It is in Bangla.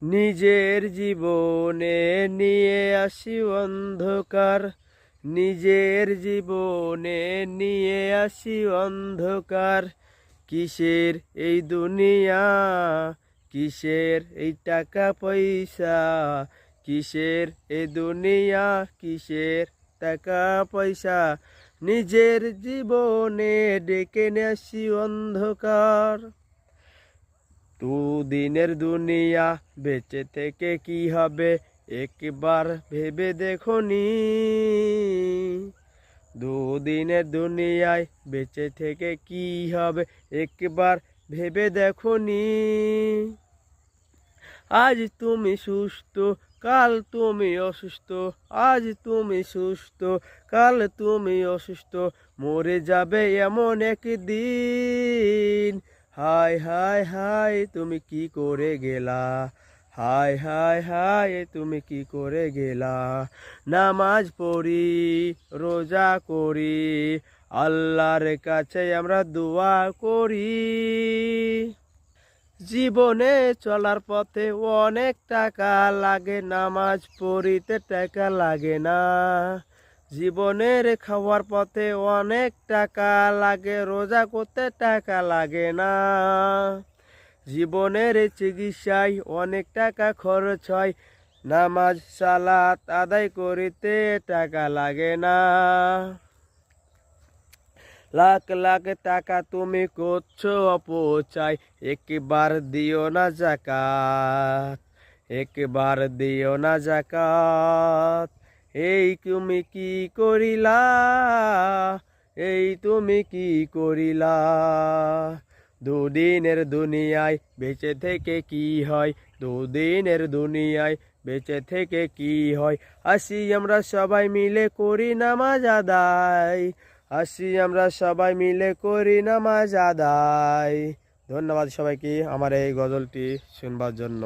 নিজের জীবনে নিয়ে আসি অন্ধকার, নিজের জীবনে নিয়ে আসি অন্ধকার। কিসের এই দুনিয়া, কিসের এই টাকা পয়সা, কিসের এই দুনিয়া, কিসের টাকা পয়সা। নিজের জীবনে ডেকে নিয়ে আসি অন্ধকার। দুদিনের দুনিয়া বেঁচে থেকে কি হবে একবার ভেবে দেখনি। দুদিনের দুনিয়ায় বেঁচে থেকে কি হবে একবার ভেবে দেখনি। আজ তুমি সুস্থ, কাল তুমি অসুস্থ, আজ তুমি সুস্থ, কাল তুমি অসুস্থ, মরে যাবে এমন একদিন। হায় হায় হায় তুমি কি করে গেলা, হায় হায় হায় তুমি কি করে গেলা। নামাজ পড়ি, রোজা করি, আল্লাহর কাছে আমরা দোয়া করি। জীবনে চলার পথে অনেক টাকা লাগে, নামাজ পড়িতে টাকা লাগে না। জীবনের খাওয়ার পথে অনেক টাকা লাগে, রোজা করতে টাকা লাগে না। জীবনের চিকিৎসায় অনেক টাকা খরচ হয়, নামাজ সালাত আদায় করিতে টাকা লাগে না। লাখ লাখ টাকা তুমি করছো অপচয়, একবার দিও না যাকাত, একবার দিও না যাকাত। এই তুমি কি করিলা, এই তুমি কি করিলা। দুদিনের দুনিয়ায় বেঁচে থেকে কি হয়, দুদিনের দুনিয়ায় বেঁচে থেকে কি হয়। আসি আমরা সবাই মিলে করি নামাজ আদায়, আসি আমরা সবাই মিলে করি নামাজ আদায়। ধন্যবাদ সবাইকে আমার এই গজলটি শুনবার জন্য।